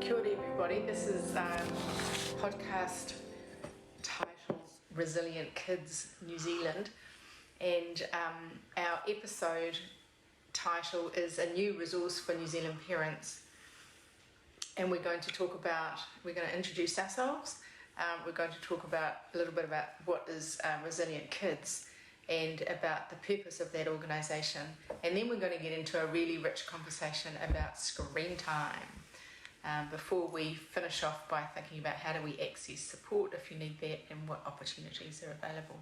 Kia ora everybody, this is podcast titled Resilient Kids New Zealand, and our episode title is A New Resource for New Zealand Parents, and we're going to introduce ourselves. We're going to talk about a little bit about what is Resilient Kids and about the purpose of that organisation, and then we're going to get into a really rich conversation about screen time. Before we finish off by thinking about how do we access support if you need that and what opportunities are available.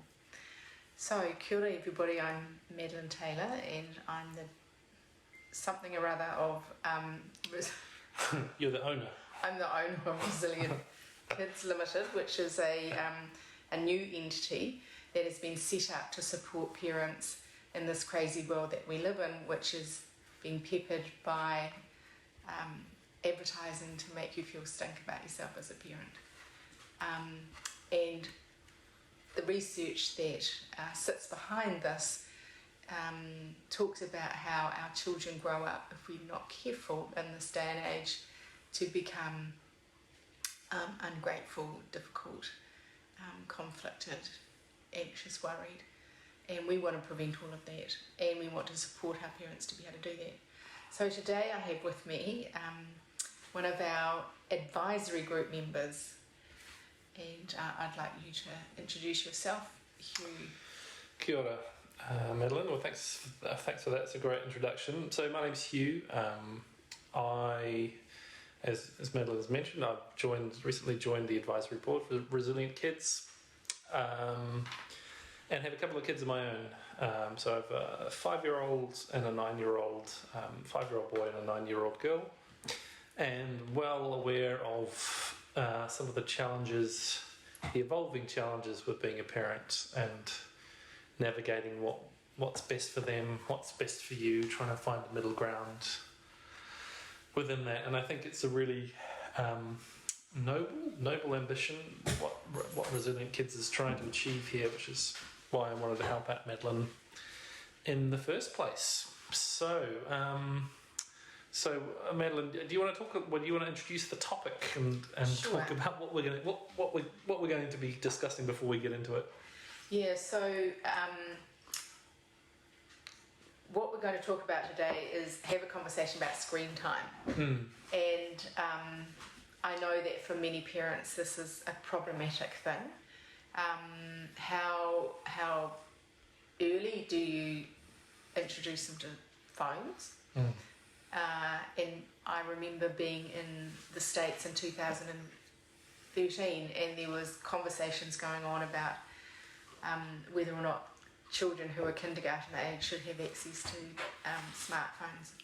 So, kia ora everybody, I'm Madeleine Taylor and I'm the something or other of... You're the owner. I'm the owner of Resilient Kids Limited, which is a new entity that has been set up to support parents in this crazy world that we live in, which is being peppered by... advertising to make you feel stink about yourself as a parent. And the research that sits behind this talks about how our children grow up, if we're not careful in this day and age, to become ungrateful, difficult, conflicted, anxious, worried. And we want to prevent all of that, and we want to support our parents to be able to do that. So today I have with me one of our advisory group members, and I'd like you to introduce yourself, Hugh. Kia ora, Madeleine. Well, thanks for that. It's a great introduction. So my name's Hugh. As Madeleine has mentioned, I've recently joined the advisory board for Resilient Kids, and have a couple of kids of my own. So I have a 5-year-old and a 9-year-old, 5-year-old boy and a 9-year-old girl, and well aware of some of the challenges, the evolving challenges with being a parent and navigating what's best for them, what's best for you, trying to find a middle ground within that. And I think it's a really noble ambition, what Resilient Kids is trying to achieve here, which is why I wanted to help out Madeleine in the first place. So, Madeleine, do you want to introduce the topic and Sure. talk about what we're going to be discussing before we get into it? Yeah, so what we're going to talk about today is have a conversation about screen time. And I know that for many parents this is a problematic thing. How early do you introduce them to phones? And I remember being in the States in 2013, and there was conversations going on about whether or not children who are kindergarten age should have access to smartphones.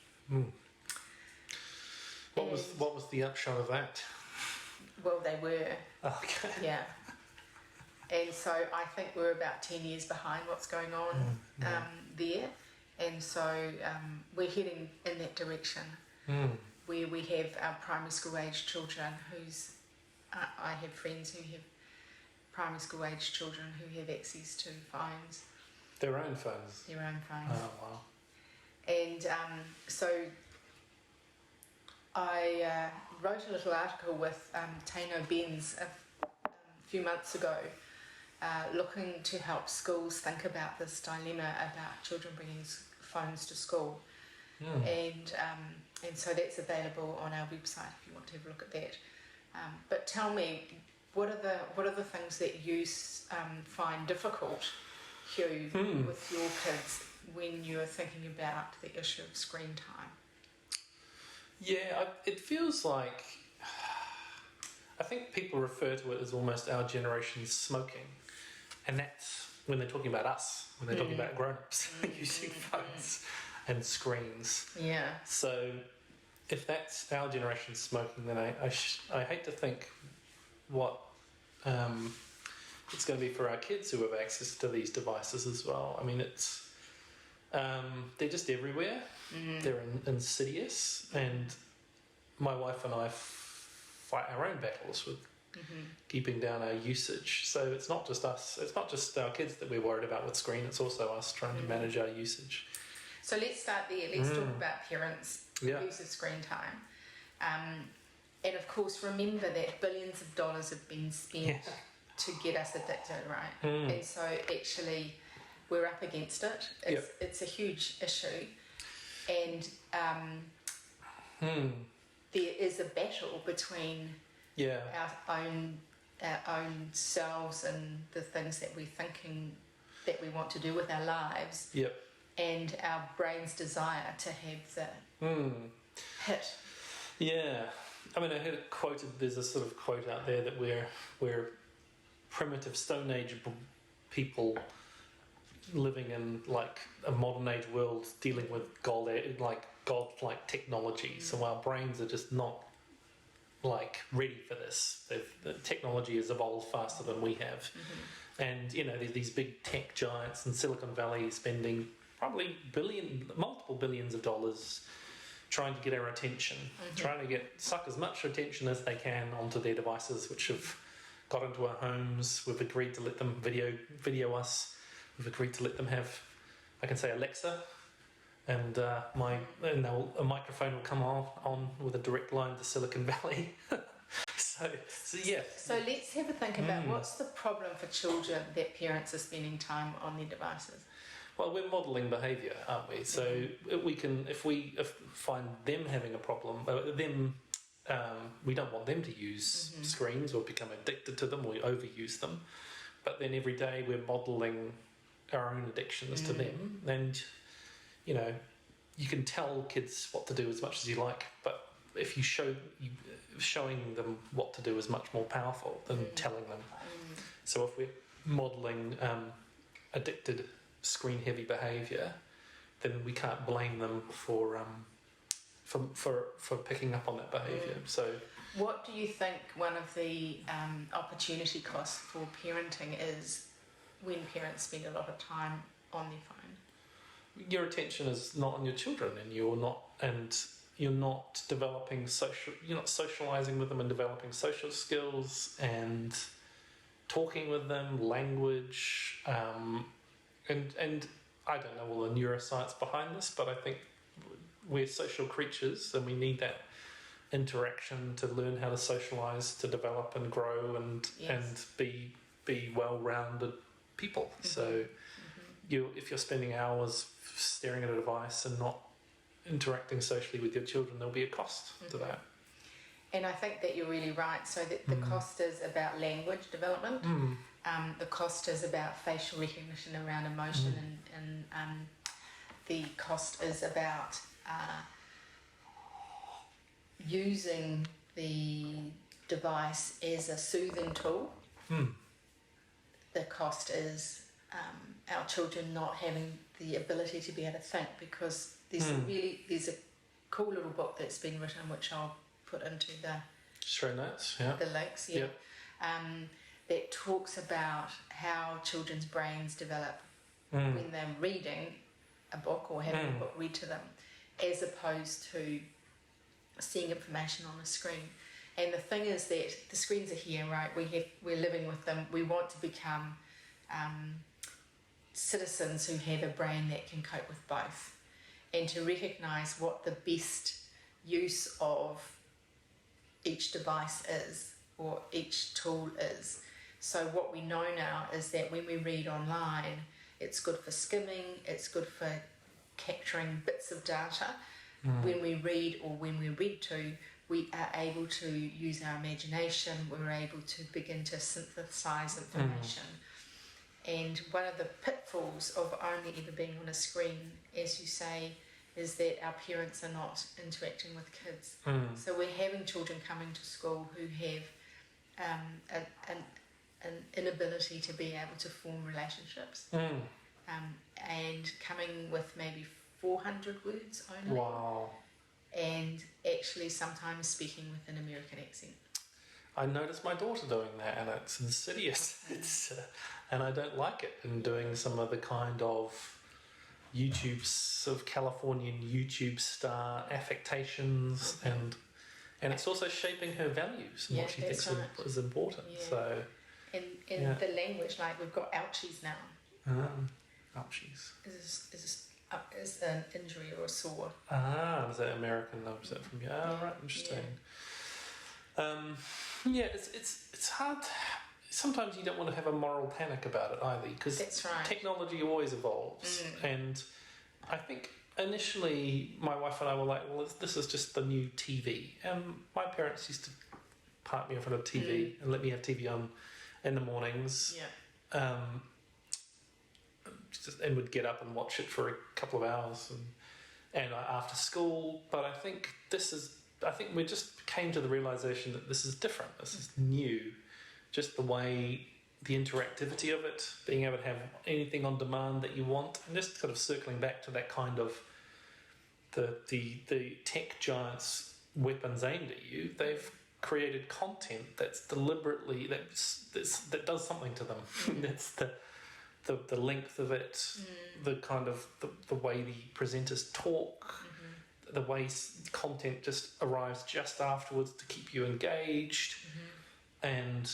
What was the upshot of that? Well, they were. Okay. Yeah. And so I think we're about 10 years behind what's going on there. And so we're heading in that direction where we have our primary school age children I have friends who have primary school age children who have access to phones. Their own phones? Their own phones. Oh, wow. And so I wrote a little article with Tano Benz a few months ago, looking to help schools think about this dilemma about children bringing phones to school. And so that's available on our website if you want to have a look at that. But tell me, what are the things that you find difficult, Hugh, with your kids when you're thinking about the issue of screen time? Yeah, it feels like... I think people refer to it as almost our generation's smoking. And that's when they're talking about us, when they're talking about grown-ups using phones and screens. Yeah. So if that's our generation's smoking, then I hate to think what it's going to be for our kids who have access to these devices as well. I mean, it's they're just everywhere. They're insidious, and my wife and I fight our own battles with keeping down our usage. So it's not just us, it's not just our kids that we're worried about with screen, it's also us trying to manage our usage. So let's start there. Let's talk about parents' use of screen time. And of course, remember that billions of dollars have been spent to get us addicted, right? And so actually, we're up against it. It's a huge issue, and there is a battle between our own selves and the things that we're thinking that we want to do with our lives, and our brain's desire to have the hit. Yeah. I mean, I heard it quoted. There's a sort of quote out there that we're primitive Stone Age people living in like a modern age world, dealing with godlike technology. So our brains are just not like ready for this. The technology has evolved faster than we have, and there's these big tech giants in Silicon Valley spending probably multiple billions of dollars trying to get our attention, trying to suck as much attention as they can onto their devices, which have got into our homes. We've agreed to let them video us. We've agreed to let them have, I can say Alexa, and a microphone will come on with a direct line to Silicon Valley. So yeah. So let's have a think about what's the problem for children that parents are spending time on their devices. Well, we're modelling behaviour, aren't we? So we can, if we find them having a problem, we don't want them to use screens or become addicted to them or overuse them. But then every day we're modelling our own addictions to them, and you can tell kids what to do as much as you like, but if showing them what to do is much more powerful than telling them. So if we're modelling addicted screen-heavy behaviour, then we can't blame them for picking up on that behaviour. So, what do you think one of the opportunity costs for parenting is when parents spend a lot of time on their phone? Your attention is not on your children, and you're not developing you're not socialising with them and developing social skills and talking with them, language, and I don't know all the neuroscience behind this, but I think we're social creatures and we need that interaction to learn how to socialise, to develop and grow and be well-rounded people. So if you're spending hours staring at a device and not interacting socially with your children, there'll be a cost to that. And I think that you're really right. So that the cost is about language development. The cost is about facial recognition around emotion, and the cost is about using the device as a soothing tool. The cost is our children not having the ability to be able to think, because there's a cool little book that's been written, which I'll put into the show notes, the links, that talks about how children's brains develop when they're reading a book or having a book read to them, as opposed to seeing information on a screen. And the thing is that the screens are here, right? We're living with them. We want to become citizens who have a brain that can cope with both, and to recognise what the best use of each device is, or each tool is. So what we know now is that when we read online, it's good for skimming, it's good for capturing bits of data. When we read, or when we're read to, we are able to use our imagination, we're able to begin to synthesize information. And one of the pitfalls of only ever being on a screen, as you say, is that our parents are not interacting with kids. So we're having children coming to school who have an inability to be able to form relationships, and coming with maybe 400 words only. Wow. And actually sometimes speaking with an American accent. I noticed my daughter doing that, and it's insidious. And I don't like it. And doing some of the kind of YouTube, sort of Californian YouTube star affectations, and it's also shaping her values and what she thinks is important. So, and the language, like we've got ouchies now. Ouchies Is an injury or a sore. Is that American? Is that from right? Interesting. Yeah, it's hard. Sometimes you don't want to have a moral panic about it either, because That's right. technology always evolves. And I think initially my wife and I were like, well, this is just the new TV. And my parents used to park me in front of TV and let me have TV on in the mornings. Yeah. And would get up and watch it for a couple of hours and after school. But I think we just came to the realization that this is different. This is new. Just the way, the interactivity of it, being able to have anything on demand that you want, and just kind of circling back to that kind of the tech giants' weapons aimed at you. They've created content that's deliberately that does something to them. That's the length of it, the kind of the way the presenters talk, the way content just arrives just afterwards to keep you engaged. And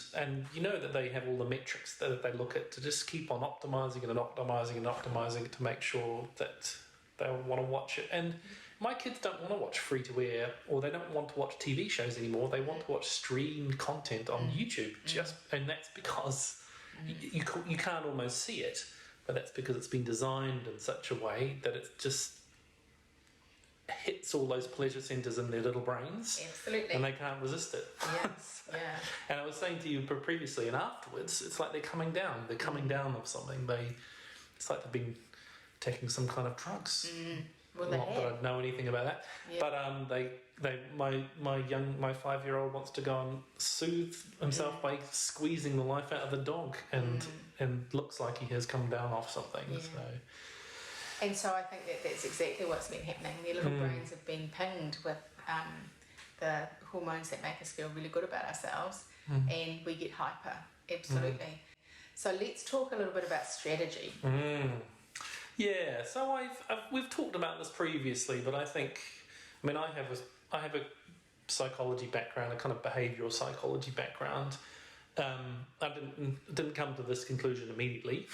you know that they have all the metrics that they look at to just keep on optimizing it to make sure that they'll want to watch it. And my kids don't want to watch free to air, or they don't want to watch TV shows anymore. They want to watch streamed content on YouTube, and that's because you can't almost see it, but that's because it's been designed in such a way that it just hits all those pleasure centres in their little brains. Absolutely. And they can't resist it. Yes, yeah. And I was saying to you previously, and afterwards, it's like they're coming down. They're coming down of something. It's like they've been taking some kind of drugs. Well, Not that I know anything about that. Yeah. But my 5-year-old wants to go and soothe himself by squeezing the life out of the dog, and looks like he has come down off something. Yeah. So. And so I think that's exactly what's been happening. Their little brains have been pinged with the hormones that make us feel really good about ourselves, and we get hyper, absolutely. So let's talk a little bit about strategy. Yeah, so we've talked about this previously, but I have a psychology background, a kind of behavioural psychology background. I didn't come to this conclusion immediately.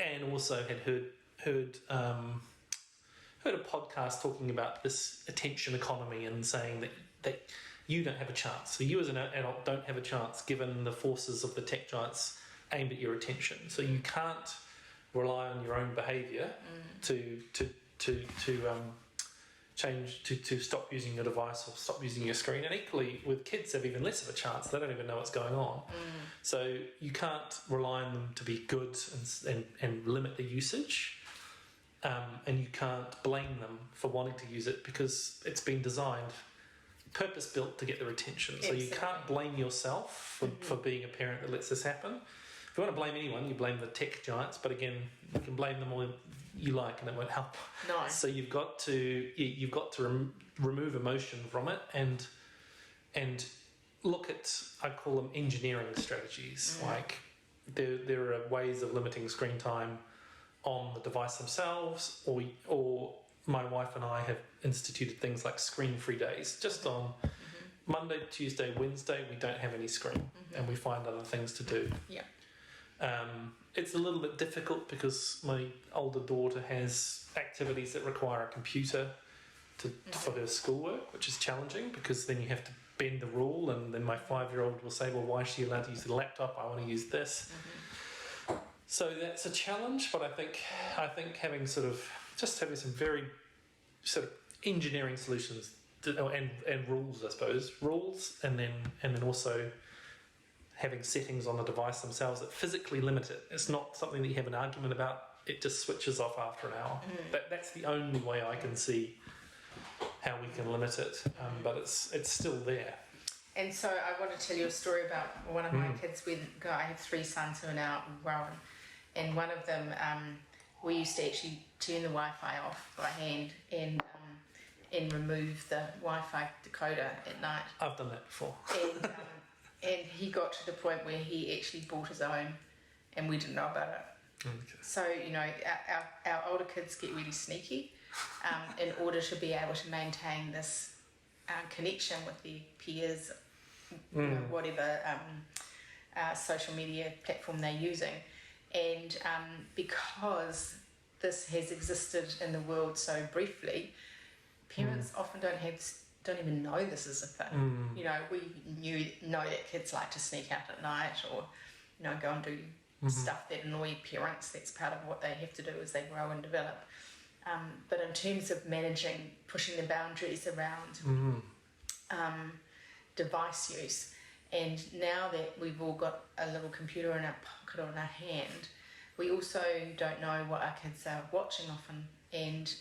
And also had heard a podcast talking about this attention economy and saying that you don't have a chance. So you as an adult don't have a chance given the forces of the tech giants aimed at your attention. So you can't rely on your own behaviour to change to stop using your device or stop using your screen. And equally with kids, they've even less of a chance. They don't even know what's going on. So you can't rely on them to be good and limit the usage. And you can't blame them for wanting to use it because it's been designed, purpose-built to get their attention. So you can't blame yourself for being a parent that lets this happen. If you want to blame anyone, you blame the tech giants. But again, you can blame them all you like, and it won't help. No. So you've got to remove emotion from it and look at, I call them engineering strategies. Like there are ways of limiting screen time on the device themselves, or my wife and I have instituted things like screen-free days. Just on Monday, Tuesday, Wednesday, we don't have any screen, and we find other things to do. Yeah. It's a little bit difficult because my older daughter has activities that require a computer for her schoolwork, which is challenging because then you have to bend the rule, and then my 5-year-old will say, well, why is she allowed to use the laptop? I want to use this. So that's a challenge, but I think having some very sort of engineering solutions and rules, I suppose, and then also having settings on the device themselves that physically limit it. It's not something that you have an argument about. It just switches off after an hour. That's the only way I can see how we can limit it, but it's still there. And so I want to tell you a story about one of my kids. I have 3 sons who are now grown, and one of them, we used to actually turn the Wi-Fi off by hand and remove the Wi-Fi decoder at night. I've done that before. And he got to the point where he actually bought his own, and we didn't know about it. Okay. So, our older kids get really sneaky in order to be able to maintain this connection with their peers, whatever social media platform they're using. And because this has existed in the world so briefly, parents often don't have don't even know this is a thing. You know, we know that kids like to sneak out at night, or you know, go and do stuff that annoy parents. That's part of what they have to do as they grow and develop. But in terms of managing, pushing the boundaries around device use, and now that we've all got a little computer in our pocket or in our hand, we also don't know what our kids are watching often, and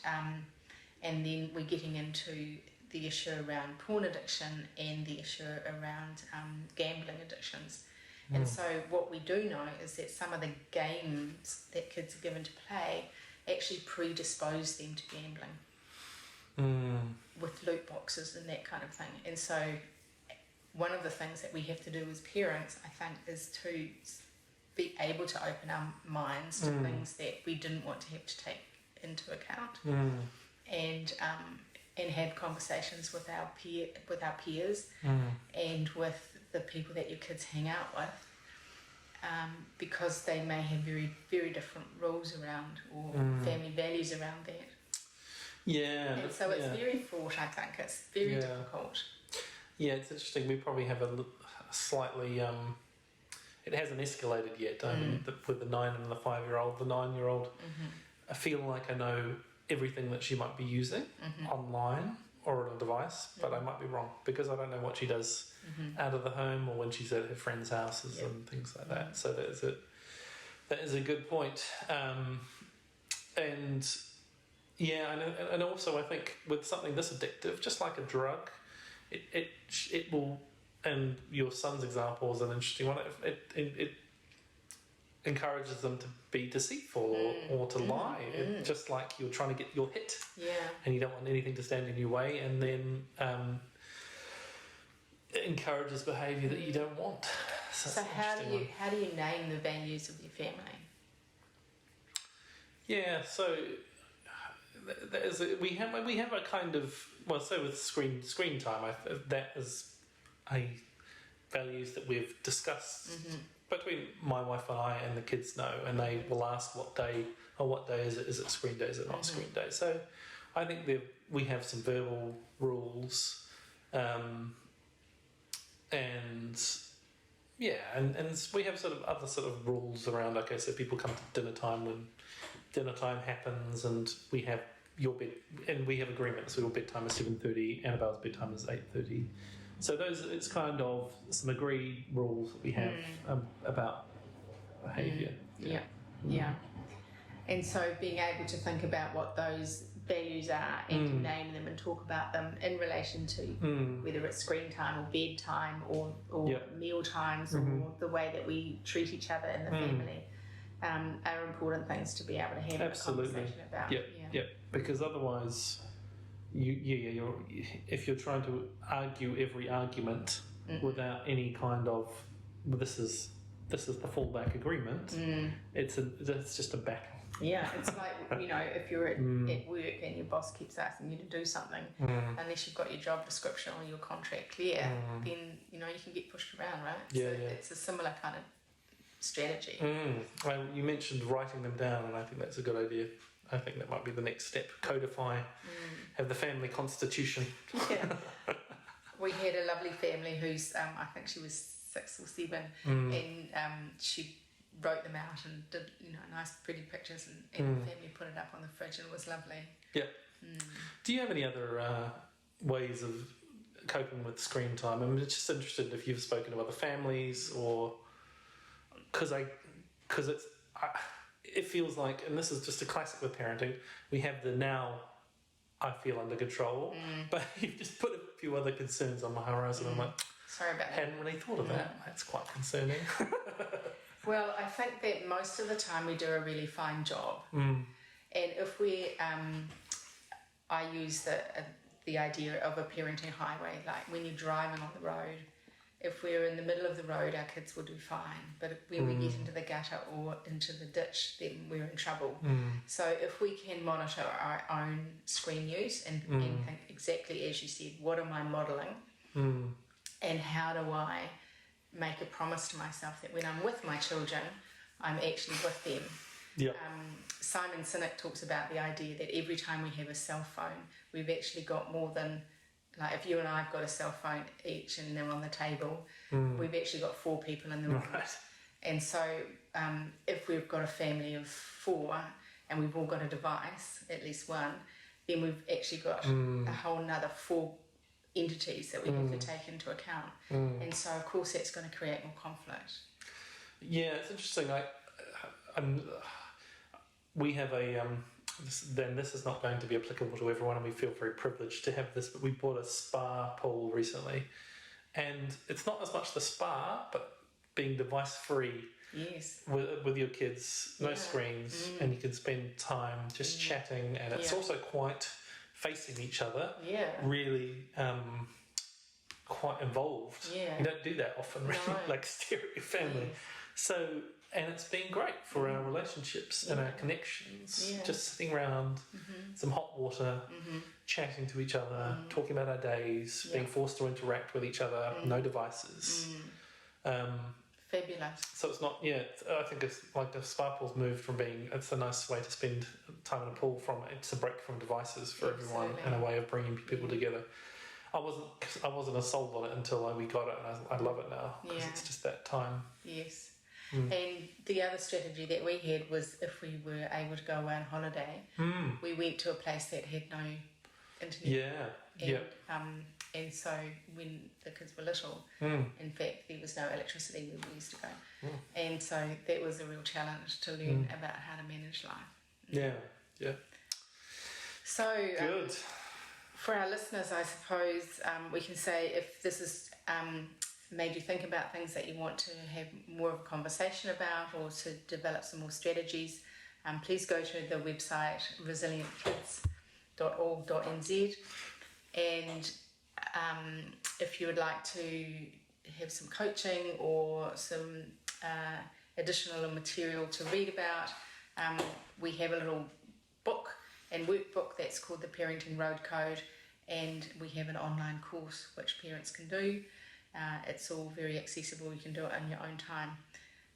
then we're getting into the issue around porn addiction and the issue around gambling addictions. And so what we do know is that some of the games that kids are given to play actually predispose them to gambling with loot boxes and that kind of thing. And so one of the things that we have to do as parents, I think, is to be able to open our minds to things that we didn't want to have to take into account, and have conversations with our peers and with the people that your kids hang out with, because they may have very, very different rules around or family values around that. Yeah. And so it's very fraught, I think. It's very difficult. Yeah, it's interesting. We probably have a slightly... it hasn't escalated yet. With the 9 and the 5-year-old. The 9-year-old, I feel like I know everything that she might be using online or on a device, but I might be wrong because I don't know what she does out of the home or when she's at her friends' houses and things like that. So that is a good point. And yeah, and also I think with something this addictive, just like a drug, it will. And your son's example is an interesting one. It encourages them to be deceitful or to lie, just like you're trying to get your hit, and you don't want anything to stand in your way, and then it encourages behaviour that you don't want. So how do you name the values of your family? Yeah, so we have a kind of, well, so with screen time, that is a values that we've discussed between my wife and I, and the kids know, and they will ask what day is it? Is it screen day? Is it not screen day? So I think we have some verbal rules, and we have sort of other sort of rules around. Okay, so people come to dinner time when dinner time happens, and we have your bed, and we have agreements. So your bedtime is 7:30, Annabelle's bedtime is 8:30. So it's kind of some agreed rules that we have about behaviour. Yeah. And so being able to think about what those values are and to name them and talk about them in relation to whether it's screen time or bedtime or meal times or the way that we treat each other in the family are important things to be able to have a conversation about. Yeah. Because otherwise... if you're trying to argue every argument without any kind of this is the fallback agreement, it's just a battle. Yeah, it's like, you know, if you're at work and your boss keeps asking you to do something, unless you've got your job description or your contract clear, then you know you can get pushed around, right? It's a similar kind of strategy. Well, you mentioned writing them down, and I think that's a good idea. I think that might be the next step. Codify, have the family constitution. Yeah. We had a lovely family who's, I think she was 6 or 7, and she wrote them out and did, you know, nice pretty pictures, and the family put it up on the fridge, and it was lovely. Yeah. Do you have any other ways of coping with screen time? I'm just interested if you've spoken to other families, or because it feels like, and this is just a classic with parenting, we have the now I feel under control, but you've just put a few other concerns on my horizon. I'm like, sorry about that. Hadn't really thought of that. That's quite concerning. Well, I think that most of the time we do a really fine job. And if I use the idea of a parenting highway, like when you're driving on the road, if we're in the middle of the road, our kids will do fine. But when we get into the gutter or into the ditch, then we're in trouble. So if we can monitor our own screen use and think exactly as you said, what am I modelling? And how do I make a promise to myself that when I'm with my children, I'm actually with them? Yep. Simon Sinek talks about the idea that every time we have a cell phone, we've actually got more than like if you and I have got a cell phone each and they're on the table, we've actually got 4 people in the room. Right. And so if we've got a family of 4 and we've all got a device, at least one, then we've actually got a whole nother 4 entities that we have to take into account. And so of course that's going to create more conflict. Yeah, it's interesting. We have a this is not going to be applicable to everyone, and we feel very privileged to have this, but we bought a spa pool recently, and it's not as much the spa, but being device free. Yes. With your kids, no screens, and you can spend time just chatting, and it's also quite facing each other. Yeah. Really quite involved. Yeah. You don't do that often, really, like stare at your family. Yes. So, and it's been great for our relationships and our connections. Yeah. Just sitting around, some hot water, chatting to each other, talking about our days, being forced to interact with each other, no devices. Fabulous. So it's not, I think it's like the spa pool's moved from being, it's a nice way to spend time in a pool from, it's a break from devices for everyone and a way of bringing people together. I wasn't sold on it until we got it, and I love it now because it's just that time. Yes. And the other strategy that we had was if we were able to go away on holiday, we went to a place that had no internet. And so when the kids were little, in fact, there was no electricity where we used to go. And so that was a real challenge to learn about how to manage life. Yeah. So good. For our listeners, I suppose we can say if this has made you think about things that you want to have more of a conversation about or to develop some more strategies, please go to the website resilientkidspod.org.nz, and if you would like to have some coaching or some additional material to read about, we have a little book and workbook that's called the Parenting Road Code, and we have an online course which parents can do. It's all very accessible. You can do it in your own time.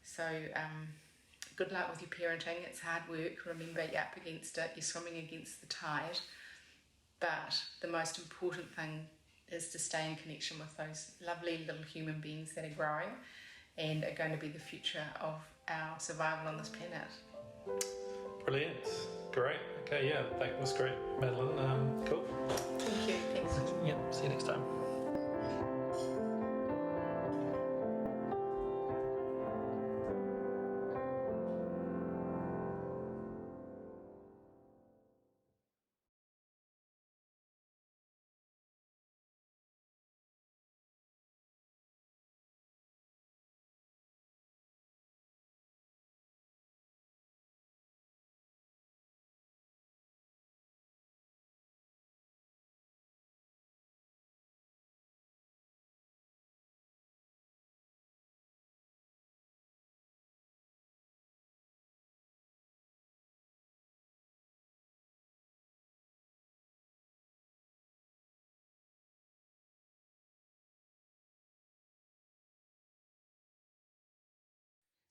So good luck with your parenting. It's hard work. Remember, you're up against it. You're swimming against the tide. But the most important thing is to stay in connection with those lovely little human beings that are growing and are going to be the future of our survival on this planet. Brilliant. Great. Okay, that was great, Madeleine. Cool. Thank you. Thanks. See you next time.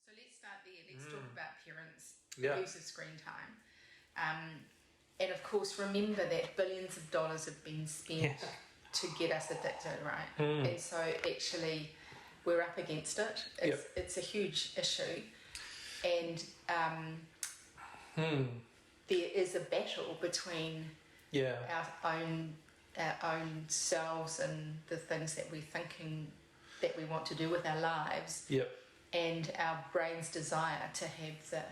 So let's start there. Let's talk about parents' use of screen time. And of course, remember that billions of dollars have been spent to get us addicted, right? And so actually, we're up against it. It's a huge issue. And there is a battle between our own selves and the things that we're thinking that we want to do with our lives. And our brain's desire to have the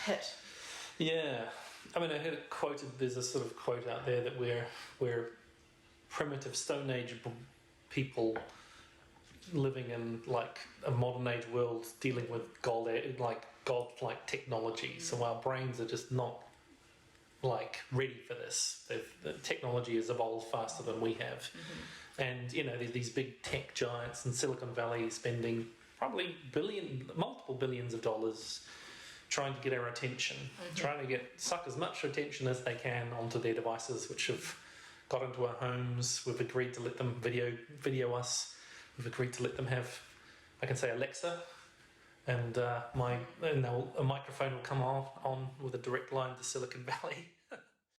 hit. Yeah, I mean, I heard it quoted. There's a sort of quote out there that we're primitive Stone Age people living in like a modern age world, dealing with godlike technology. So our brains are just not like ready for this. The technology has evolved faster than we have, and there's these big tech giants in Silicon Valley spending probably multiple billions of dollars trying to get our attention, trying to suck as much attention as they can onto their devices, which have got into our homes. We've agreed to let them video us. We've agreed to let them have, I can say Alexa, and a microphone will come on with a direct line to Silicon Valley.